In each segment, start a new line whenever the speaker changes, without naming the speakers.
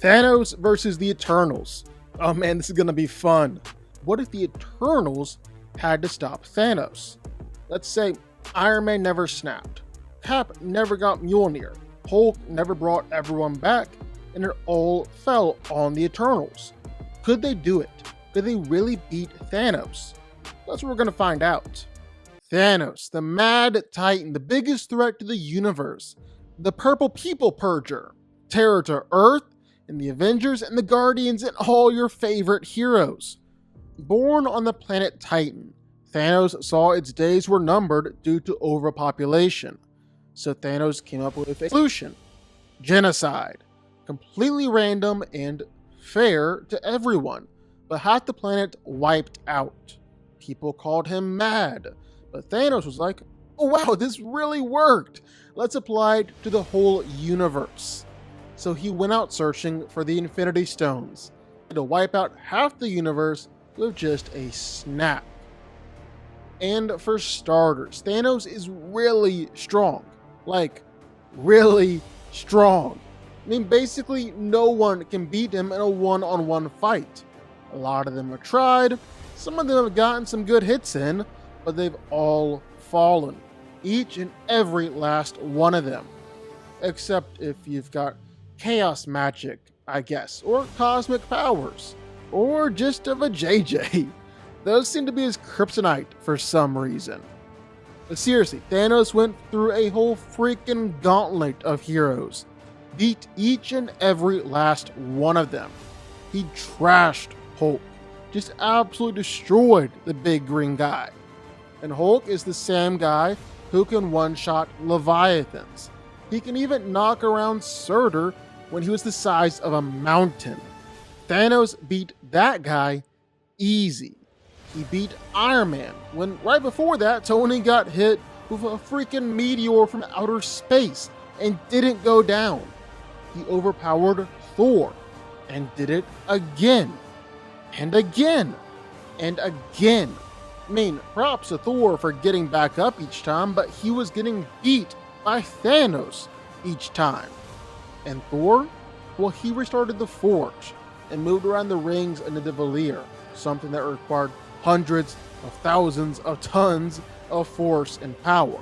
Thanos versus the Eternals. Oh man, this is gonna be fun. What if the Eternals had to stop Thanos? Let's say Iron Man never snapped, Cap never got Mjolnir, Hulk never brought everyone back, and it all fell on the Eternals. Could they do it? Could they really beat Thanos? That's what we're gonna find out. Thanos, the Mad Titan, the biggest threat to the universe, the Purple People Purger, terror to Earth, and the Avengers and the Guardians and all your favorite heroes. Born on the planet Titan, Thanos saw its days were numbered due to overpopulation. So Thanos came up with a solution: genocide. Completely random and fair to everyone, but half the planet wiped out. People called him mad, but Thanos was like, oh wow, this really worked. Let's apply it to the whole universe. So he went out searching for the Infinity Stones to wipe out half the universe with just a snap. And for starters, Thanos is really strong. Like, really strong. I mean, basically no one can beat him in a one-on-one fight. A lot of them have tried, some of them have gotten some good hits in, but they've all fallen. Each and every last one of them. Except if you've got chaos magic, I guess, or cosmic powers, or just of a JJ. Those seem to be his kryptonite for some reason. But seriously, Thanos went through a whole freaking gauntlet of heroes. Beat each and every last one of them. He trashed Hulk. Just absolutely destroyed the big green guy. And Hulk is the same guy who can one-shot Leviathans. He can even knock around Surtur when he was the size of a mountain. Thanos beat that guy easy. He beat Iron Man when right before that Tony got hit with a freaking meteor from outer space and didn't go down. He overpowered Thor and did it again and again and again. I mean, props to Thor for getting back up each time, but he was getting beat by Thanos each time. And Thor? Well, he restarted the Forge and moved around the rings into the Valir, something that required hundreds of thousands of tons of force and power.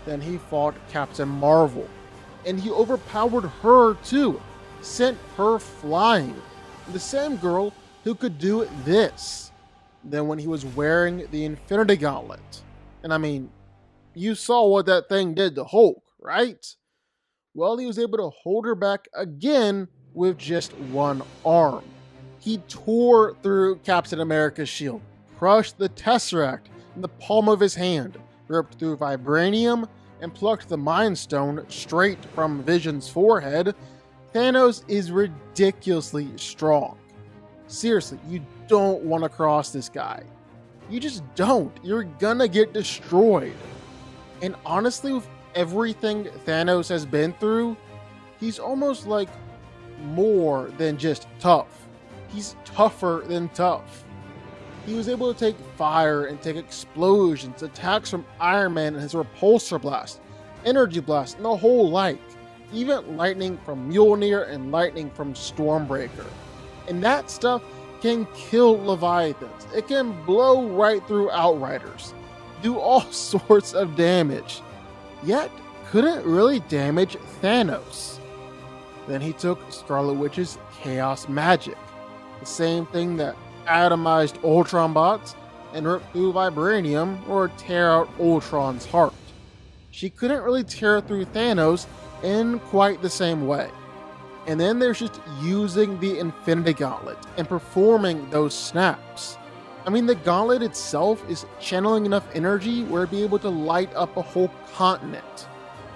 Then he fought Captain Marvel, and he overpowered her too, sent her flying. The same girl who could do this. Then when he was wearing the Infinity Gauntlet, and I mean, you saw what that thing did to Hulk, right? Well, he was able to hold her back again with just one arm. He tore through Captain America's shield, crushed the Tesseract in the palm of his hand, ripped through vibranium, and plucked the Mind Stone straight from Vision's forehead. Thanos is ridiculously strong. Seriously, you don't want to cross this guy. You just don't. You're gonna get destroyed. And honestly, with everything Thanos has been through, he's almost like more than just tough. He's tougher than tough. He was able to take fire and take explosions, attacks from Iron Man and his repulsor blast, energy blast, and the whole like. Even lightning from Mjolnir and lightning from Stormbreaker. And that stuff can kill Leviathans. It can blow right through Outriders. Do all sorts of damage. Yet, couldn't really damage Thanos. Then he took Scarlet Witch's chaos magic. The same thing that atomized Ultron bots and ripped through vibranium or tear out Ultron's heart. She couldn't really tear through Thanos in quite the same way. And then there's just using the Infinity Gauntlet and performing those snaps. I mean, the gauntlet itself is channeling enough energy where it'd be able to light up a whole continent.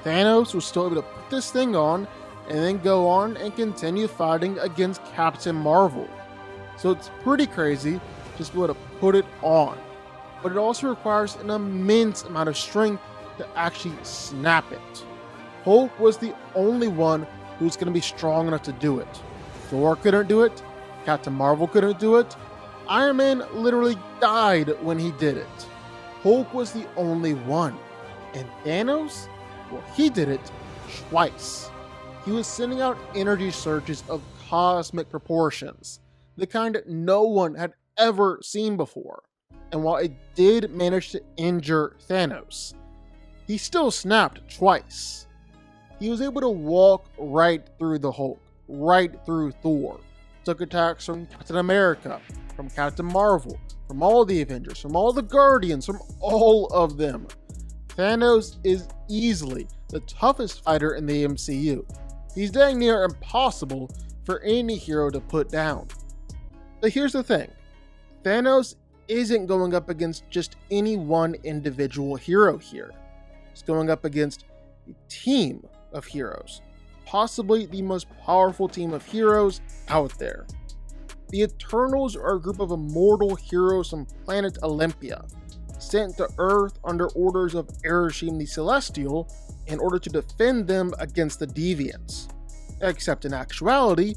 Thanos was still able to put this thing on and then go on and continue fighting against Captain Marvel. So it's pretty crazy just to be able to put it on. But it also requires an immense amount of strength to actually snap it. Hulk was the only one who's going to be strong enough to do it. Thor couldn't do it. Captain Marvel couldn't do it. Iron Man literally died when he did it. Hulk was the only one. And Thanos? Well, he did it twice. he was sending out energy surges of cosmic proportions, the kind no one had ever seen before. And while it did manage to injure Thanos, he still snapped twice. He was able to walk right through the Hulk, right through Thor, took attacks from Captain America, from Captain Marvel, from all the Avengers, from all the Guardians, from all of them. Thanos is easily the toughest fighter in the MCU. He's dang near impossible for any hero to put down. But here's the thing, Thanos isn't going up against just any one individual hero here. He's going up against a team of heroes, possibly the most powerful team of heroes out there. The Eternals are a group of immortal heroes from planet Olympia, sent to Earth under orders of Ereshkigal the Celestial in order to defend them against the Deviants. Except in actuality,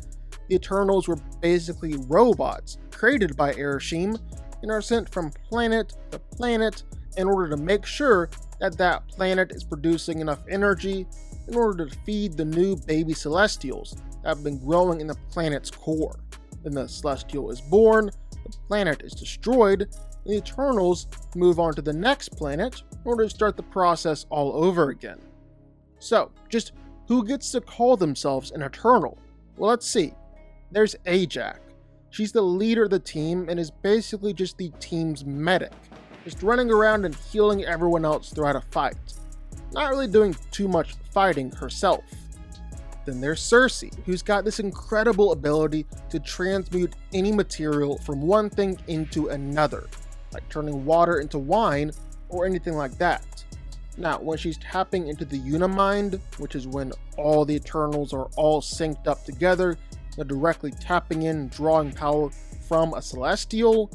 the Eternals were basically robots created by Ereshkigal and are sent from planet to planet in order to make sure that that planet is producing enough energy in order to feed the new baby Celestials that have been growing in the planet's core. Then the Celestial is born, the planet is destroyed, and the Eternals move on to the next planet in order to start the process all over again. So, just who gets to call themselves an Eternal? Well, let's see. There's Ajax. She's the leader of the team and is basically just the team's medic, just running around and healing everyone else throughout a fight, not really doing too much fighting herself. Then there's Cersei, who's got this incredible ability to transmute any material from one thing into another, like turning water into wine or anything like that. Now, when she's tapping into the Unimind, which is when all the Eternals are all synced up together, they're directly tapping in and drawing power from a Celestial,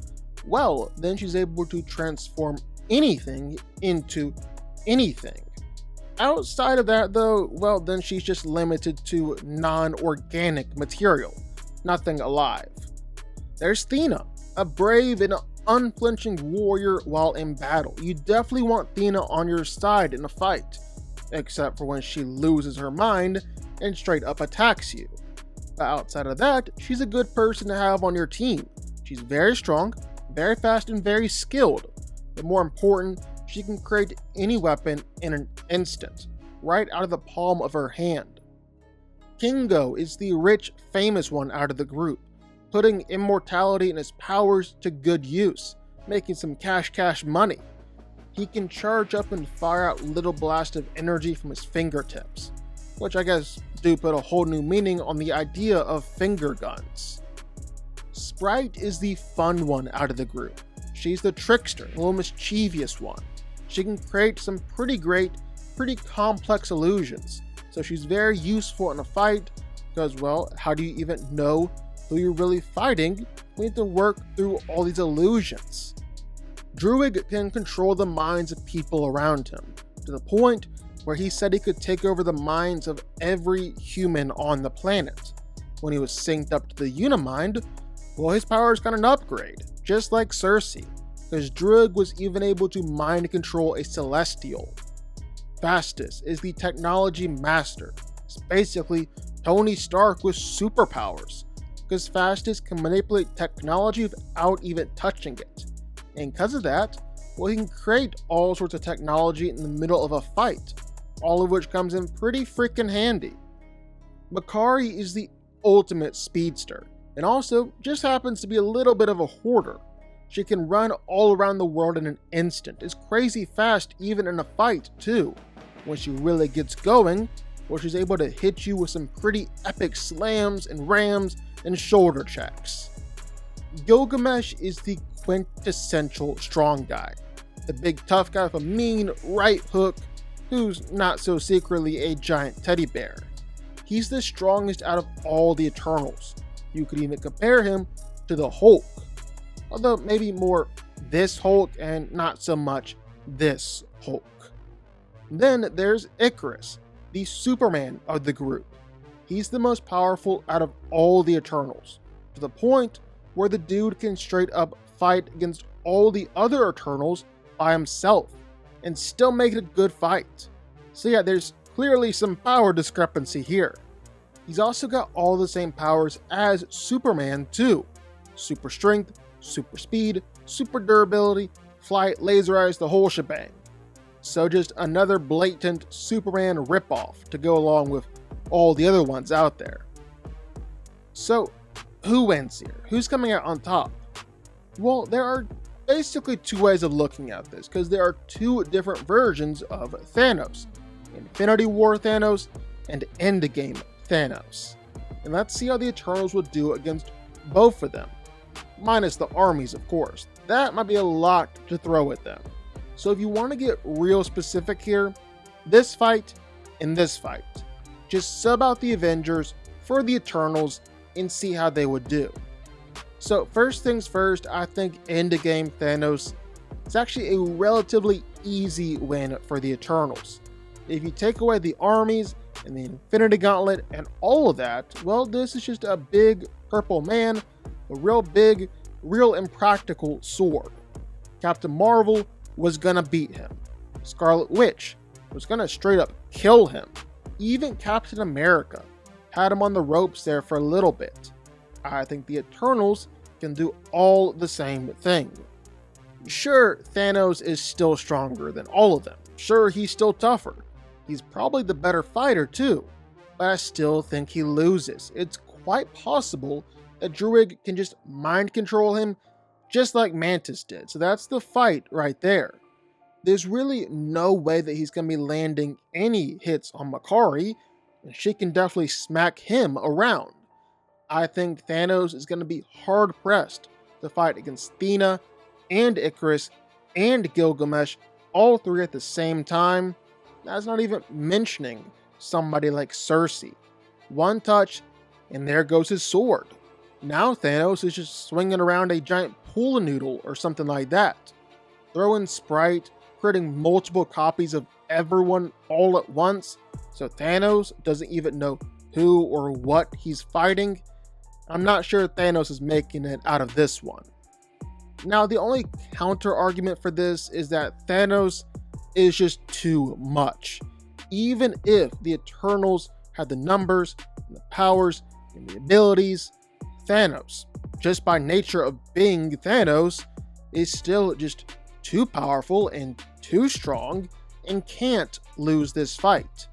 well, then she's able to transform anything into anything. Outside of that though, well, then she's just limited to non-organic material, nothing alive. There's Thena, a brave and unflinching warrior while in battle. You definitely want Thena on your side in a fight, except for when she loses her mind and straight up attacks you. But outside of that, she's a good person to have on your team. She's very strong, very fast, and very skilled. But more important, she can create any weapon in an instant, right out of the palm of her hand. Kingo is the rich, famous one out of the group, putting immortality and his powers to good use, making some cash money. He can charge up and fire out little blasts of energy from his fingertips, which I guess do put a whole new meaning on the idea of finger guns. Sprite is the fun one out of the group. She's the trickster, the little mischievous one. She can create some pretty great, pretty complex illusions, so she's very useful in a fight because, well, how do you even know who you're really fighting? We need to work through all these illusions. Druig can control the minds of people around him, to the point where he said he could take over the minds of every human on the planet. When he was synced up to the Unimind, well, his powers got an upgrade, just like Cersei, because Druig was even able to mind control a Celestial. Phastos is the technology master. It's basically Tony Stark with superpowers, because Phastos can manipulate technology without even touching it. And because of that, well, he can create all sorts of technology in the middle of a fight, all of which comes in pretty freaking handy. Makari is the ultimate speedster, and also just happens to be a little bit of a hoarder. She can run all around the world in an instant, is crazy fast even in a fight too. When she really gets going, well, she's able to hit you with some pretty epic slams and rams and shoulder checks. Gilgamesh is the quintessential strong guy, the big tough guy with a mean right hook who's not so secretly a giant teddy bear. He's the strongest out of all the Eternals. You could even compare him to the Hulk, although maybe more this Hulk and not so much this Hulk. Then there's Icarus, the Superman of the group. He's the most powerful out of all the Eternals, to the point where the dude can straight up fight against all the other Eternals by himself and still make it a good fight. So yeah, there's clearly some power discrepancy here. He's also got all the same powers as Superman too. Super strength, super speed, super durability, flight, laser eyes, the whole shebang. So just another blatant Superman ripoff to go along with all the other ones out there. So who wins here? Who's coming out on top? Well, there are basically two ways of looking at this, because there are two different versions of Thanos. Infinity War Thanos and Endgame Thanos. And let's see how the Eternals will do against both of them. Minus the armies, of course. That might be a lot to throw at them. So if you want to get real specific here, this fight and this fight. Just sub out the Avengers for the Eternals and see how they would do. So first things first, I think Endgame Thanos is actually a relatively easy win for the Eternals. If you take away the armies and the Infinity Gauntlet and all of that, well, this is just a big purple man, a real big, real impractical sword. Captain Marvel was gonna beat him. Scarlet Witch was gonna straight up kill him. Even Captain America had him on the ropes there for a little bit. I think the Eternals can do all the same thing. Sure, Thanos is still stronger than all of them. Sure, he's still tougher. He's probably the better fighter too, but I still think he loses. It's quite possible that Druig can just mind control him just like Mantis did. So that's the fight right there. There's really no way that he's going to be landing any hits on Makkari, and she can definitely smack him around. I think Thanos is going to be hard pressed to fight against Athena and Icarus and Gilgamesh, all three at the same time. That's not even mentioning somebody like Cersei. One touch and there goes his sword. Now Thanos is just swinging around a giant pool noodle or something like that. Throw in Sprite, creating multiple copies of everyone all at once, so Thanos doesn't even know who or what he's fighting. I'm not sure Thanos is making it out of this one. Now, the only counter argument for this is that Thanos is just too much. Even if the Eternals had the numbers, and the powers, and the abilities, Thanos, just by nature of being Thanos, is still just too powerful and too strong and can't lose this fight.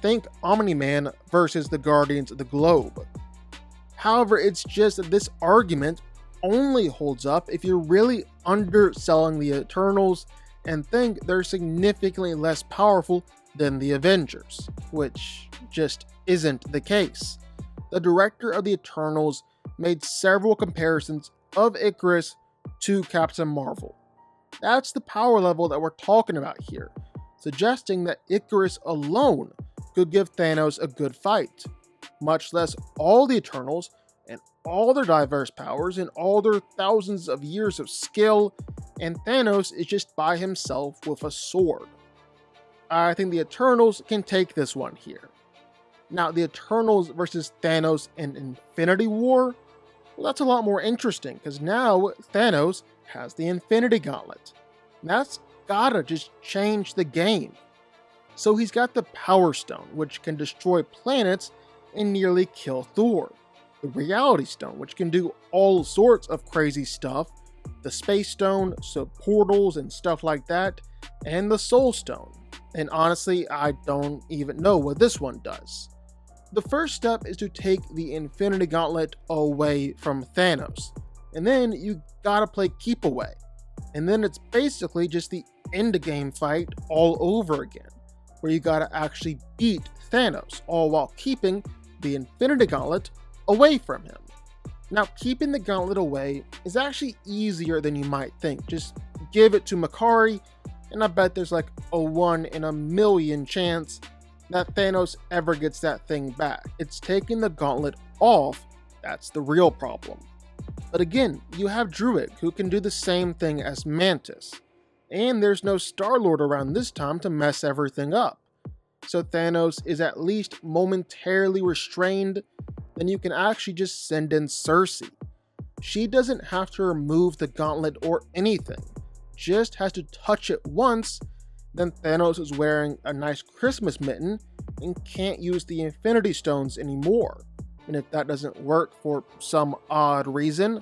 Think Omni-Man versus the Guardians of the Globe. However, it's just that this argument only holds up if you're really underselling the Eternals and think they're significantly less powerful than the Avengers, which just isn't the case. The director of the Eternals made several comparisons of Icarus to Captain Marvel. That's the power level that we're talking about here, suggesting that Icarus alone could give Thanos a good fight, much less all the Eternals and all their diverse powers and all their thousands of years of skill, and Thanos is just by himself with a sword. I think the Eternals can take this one here. Now, the Eternals versus Thanos in Infinity War, well, that's a lot more interesting, because now Thanos has the Infinity Gauntlet. That's gotta just change the game. So he's got the Power Stone, which can destroy planets and nearly kill Thor. The Reality Stone, which can do all sorts of crazy stuff. The Space Stone, so portals and stuff like that. And the Soul Stone. And honestly, I don't even know what this one does. The first step is to take the Infinity Gauntlet away from Thanos. And then you gotta play Keep Away. And then it's basically just the endgame fight all over again, where you gotta actually beat Thanos, all while keeping the Infinity Gauntlet away from him. Now, keeping the gauntlet away is actually easier than you might think. Just give it to Makkari, and I bet there's like a 1 in a million chance that Thanos ever gets that thing back. It's taking the gauntlet off that's the real problem. But again, you have Druig, who can do the same thing as Mantis. And there's no Star-Lord around this time to mess everything up. So Thanos is at least momentarily restrained. Then you can actually just send in Cersei. She doesn't have to remove the gauntlet or anything, just has to touch it once. Then Thanos is wearing a nice Christmas mitten and can't use the Infinity Stones anymore. And if that doesn't work for some odd reason,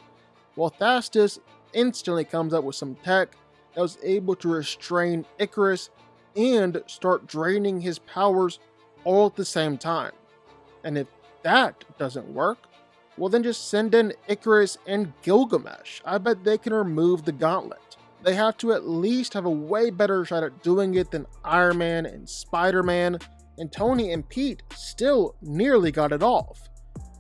well, Thastus instantly comes up with some tech that was able to restrain Icarus and start draining his powers all at the same time. And if that doesn't work, well then just send in Icarus and Gilgamesh. I bet they can remove the gauntlet. They have to at least have a way better shot at doing it than Iron Man and Spider-Man, and Tony and Pete still nearly got it off.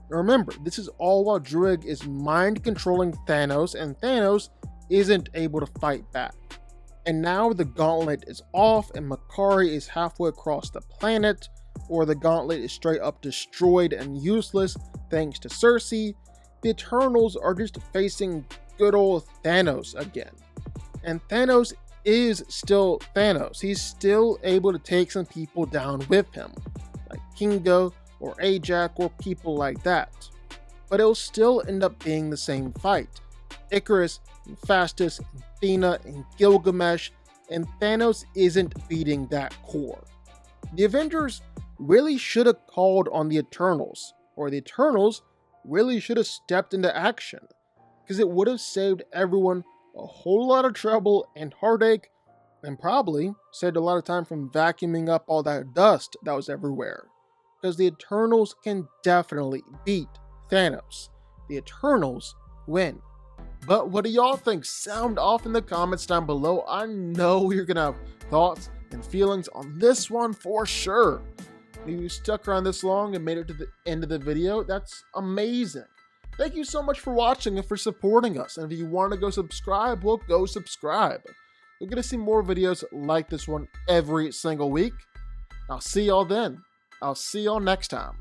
Remember, this is all while Druig is mind controlling Thanos, and Thanos isn't able to fight back. And now the gauntlet is off and Makkari is halfway across the planet, or the gauntlet is straight up destroyed and useless thanks to Cersei. The Eternals are just facing good old Thanos again. And Thanos is still Thanos. He's still able to take some people down with him, like Kingo or Ajax or people like that. But it'll still end up being the same fight. Icarus and Phastos and Athena and Gilgamesh, and Thanos isn't beating that core. The Avengers really should have called on the Eternals, or the Eternals really should have stepped into action, because it would have saved everyone a whole lot of trouble and heartache, and probably saved a lot of time from vacuuming up all that dust that was everywhere. Because the Eternals can definitely beat Thanos. The Eternals win. But what do y'all think? Sound off in the comments down below. I know you're gonna have thoughts and feelings on this one for sure. If you stuck around this long and made it to the end of the video, that's amazing. Thank you so much for watching and for supporting us. And if you want to go subscribe, well, go subscribe. You're going to see more videos like this one every single week. I'll see y'all then. I'll see y'all next time.